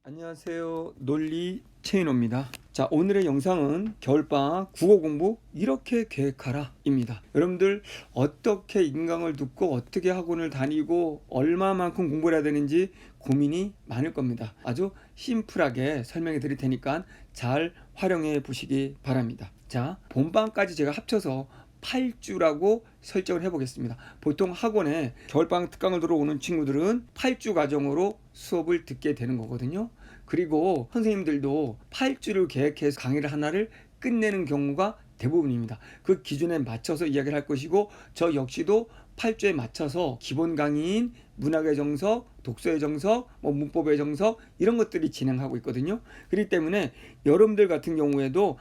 안녕하세요. 논리 최인호입니다. 자, 오늘의 영상은 겨울방학 국어 공부 이렇게 계획하라 입니다. 여러분들 어떻게 인강을 듣고 어떻게 학원을 다니고 얼마만큼 공부를 해야 되는지 고민이 많을 겁니다. 아주 심플하게 설명해 드릴 테니까 잘 활용해 보시기 바랍니다. 자, 본방까지 제가 합쳐서 8주라고 설정을 해보겠습니다. 보통 학원에 겨울방학 특강을 들어오는 친구들은 8주 과정으로 수업을 듣게 되는 거거든요. 그리고 선생님들도 8주를 계획해서 강의를 하나를 끝내는 경우가 대부분입니다. 그 기준에 맞춰서 이야기를 할 것이고, 저 역시도 8주에 맞춰서 기본 강의인 문학의 정석, 독서의 정석, 문법의 정석 이런 것들이 진행하고 있거든요. 그렇기 때문에 여러분들 같은 경우에도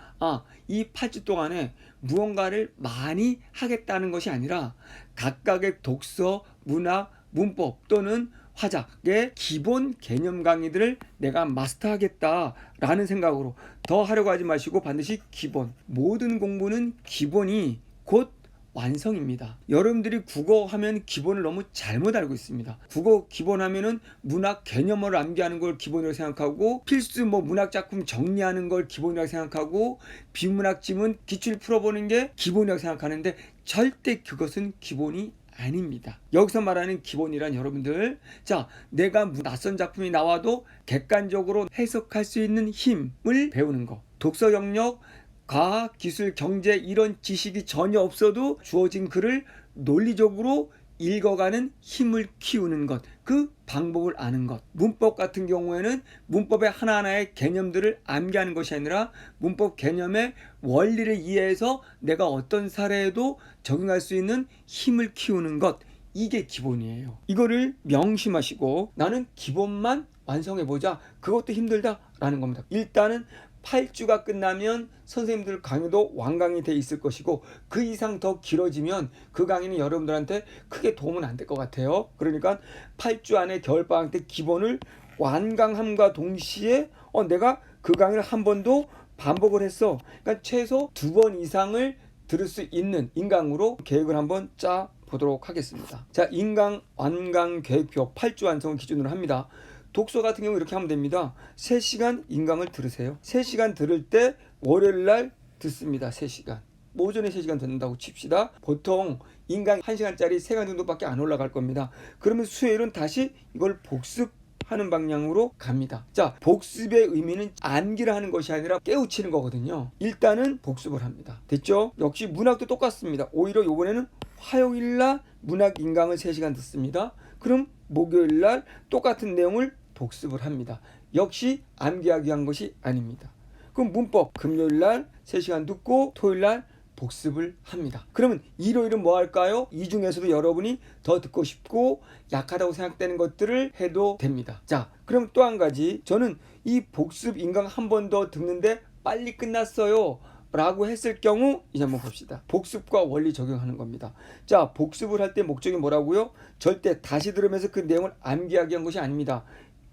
이 8주 동안에 무언가를 많이 하겠다는 것이 아니라 각각의 독서, 문학, 문법 또는 화작의 기본 개념 강의들을 내가 마스터하겠다라는 생각으로 더 하려고 하지 마시고 반드시 기본, 모든 공부는 기본이 곧 완성입니다. 여러분들이 국어 하면 기본을 너무 잘못 알고 있습니다. 국어 기본 하면은 문학 개념을 암기하는 걸 기본이라고 생각하고, 필수 문학 작품 정리하는 걸 기본이라고 생각하고, 비문학 지문 기출 풀어보는 게 기본이라고 생각하는데 절대 그것은 기본이 아닙니다. 여기서 말하는 기본이란 여러분들, 자, 내가 낯선 작품이 나와도 객관적으로 해석할 수 있는 힘을 배우는 거. 독서 영역, 과학, 기술, 경제 이런 지식이 전혀 없어도 주어진 글을 논리적으로 읽어가는 힘을 키우는 것, 그 방법을 아는 것. 문법 같은 경우에는 문법의 하나하나의 개념들을 암기하는 것이 아니라 문법 개념의 원리를 이해해서 내가 어떤 사례에도 적용할 수 있는 힘을 키우는 것, 이게 기본이에요. 이거를 명심하시고 나는 기본만 완성해보자, 그것도 힘들다라는 겁니다. 일단은 8주가 끝나면 선생님들 강의도 완강이 돼 있을 것이고, 그 이상 더 길어지면 그 강의는 여러분들한테 크게 도움은 안 될 것 같아요. 그러니까 8주 안에 겨울방학 때 기본을 완강함과 동시에 내가 그 강의를 한 번도 반복을 했어, 그러니까 최소 2번 이상을 들을 수 있는 인강으로 계획을 한번 짜 보도록 하겠습니다. 자, 인강 완강 계획표 8주 완성을 기준으로 합니다. 독서 같은 경우 이렇게 하면 됩니다. 3시간 인강을 들으세요. 3시간 들을 때 월요일날 듣습니다. 3시간. 오전에 3시간 듣는다고 칩시다. 보통 인강 1시간짜리 3강 정도밖에 안 올라갈 겁니다. 그러면 수요일은 다시 이걸 복습하는 방향으로 갑니다. 자, 복습의 의미는 암기를 하는 것이 아니라 깨우치는 거거든요. 일단은 복습을 합니다. 됐죠? 역시 문학도 똑같습니다. 오히려 이번에는 화요일날 문학 인강을 3시간 듣습니다. 그럼 목요일날 똑같은 내용을 복습을 합니다. 역시 암기하기 위한 것이 아닙니다. 그럼 문법 금요일날 3시간 듣고 토요일날 복습을 합니다. 그러면 일요일은 뭐 할까요? 이 중에서도 여러분이 더 듣고 싶고 약하다고 생각되는 것들을 해도 됩니다. 자, 그럼 또 한 가지, 저는 이 복습 인강 한 번 더 듣는데 빨리 끝났어요 라고 했을 경우 이제 한번 봅시다. 복습과 원리 적용하는 겁니다. 자, 복습을 할 때 목적이 뭐라고요? 절대 다시 들으면서 그 내용을 암기하기 위한 것이 아닙니다.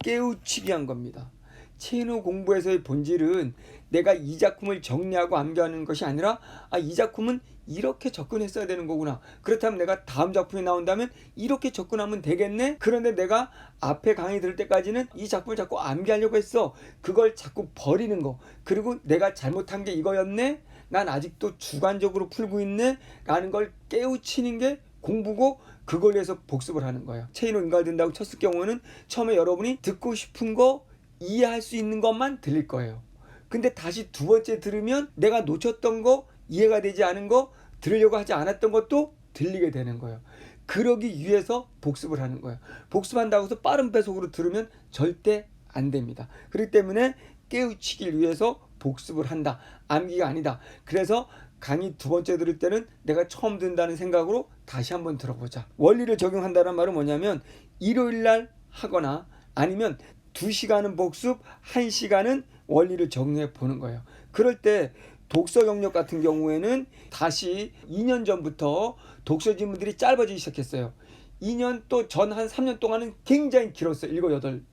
깨우치기 한 겁니다. 체인호 공부에서의 본질은 내가 이 작품을 정리하고 암기하는 것이 아니라 이 작품은 이렇게 접근했어야 되는 거구나, 그렇다면 내가 다음 작품이 나온다면 이렇게 접근하면 되겠네. 그런데 내가 앞에 강의 들을 때까지는 이 작품을 자꾸 암기하려고 했어. 그걸 자꾸 버리는 거, 그리고 내가 잘못한 게 이거였네, 난 아직도 주관적으로 풀고 있네 라는 걸 깨우치는 게 공부고, 그걸 위해서 복습을 하는 거예요. 체인호 인강을 듣는다고 쳤을 경우는 처음에 여러분이 듣고 싶은 거, 이해할 수 있는 것만 들릴 거예요. 근데 다시 두 번째 들으면 내가 놓쳤던 거, 이해가 되지 않은 거, 들으려고 하지 않았던 것도 들리게 되는 거예요. 그러기 위해서 복습을 하는 거예요. 복습한다고 해서 빠른 배속으로 들으면 절대 안 됩니다. 그렇기 때문에 깨우치기를 위해서 복습을 한다, 암기가 아니다. 그래서 강의 두 번째 들을 때는 내가 처음 듣는다는 생각으로 다시 한번 들어보자. 원리를 적용한다는 말은 뭐냐면, 일요일날 하거나 아니면 2시간은 복습, 1시간은 원리를 적용해 보는 거예요. 그럴 때 독서 영역 같은 경우에는 다시 2년 전부터 독서 지문들이 짧아지기 시작했어요. 2년 또 전 한 3년 동안은 굉장히 길었어요. 7,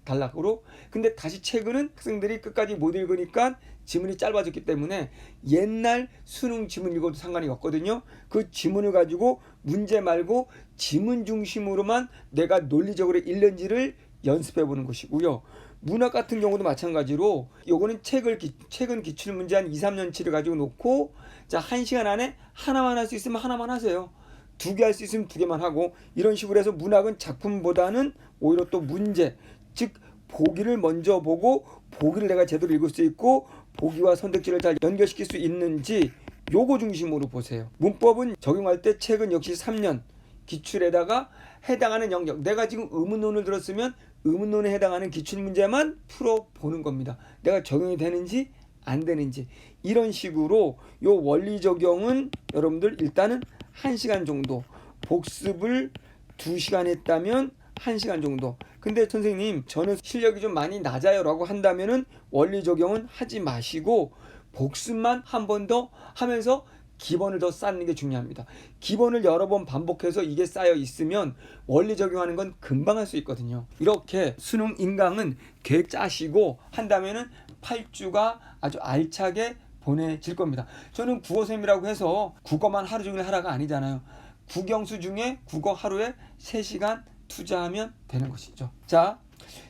8단락으로. 근데 다시 최근은 학생들이 끝까지 못 읽으니까 지문이 짧아졌기 때문에 옛날 수능 지문 읽어도 상관이 없거든요. 그 지문을 가지고 문제 말고 지문 중심으로만 내가 논리적으로 읽는지를 연습해 보는 것이고요. 문학 같은 경우도 마찬가지로 요거는 최근 기출문제 한 2, 3년치를 가지고 놓고 자 1시간 안에 하나만 할 수 있으면 하나만 하세요. 2개 할 수 있으면 2개만 하고 이런 식으로 해서 문학은 작품보다는 오히려 또 문제 즉 보기를 먼저 보고 보기를 내가 제대로 읽을 수 있고 보기와 선택지를 잘 연결시킬 수 있는지 요거 중심으로 보세요. 문법은 적용할 때 최근 역시 3년 기출에다가 해당하는 영역 내가 지금 의문론을 들었으면 의문론에 해당하는 기출문제만 풀어보는 겁니다. 내가 적용이 되는지 안 되는지 이런 식으로 요 원리 적용은 여러분들 일단은 1시간 정도 복습을 2시간 했다면 1시간 정도. 근데 선생님 저는 실력이 좀 많이 낮아요 라고 한다면은 원리 적용은 하지 마시고 복습만 한 번 더 하면서 기본을 더 쌓는 게 중요합니다. 기본을 여러 번 반복해서 이게 쌓여 있으면 원리 적용하는 건 금방 할 수 있거든요. 이렇게 수능 인강은 계획 짜시고 한다면은 8주가 아주 알차게 보내질 겁니다. 저는 국어쌤이라고 해서 국어만 하루 종일 하라가 아니잖아요. 국영수 중에 국어 하루에 3시간 투자하면 되는 것이죠. 자,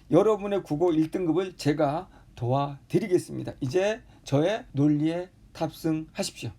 여러분의 국어 1등급을 제가 도와드리겠습니다. 이제 저의 논리에 탑승하십시오.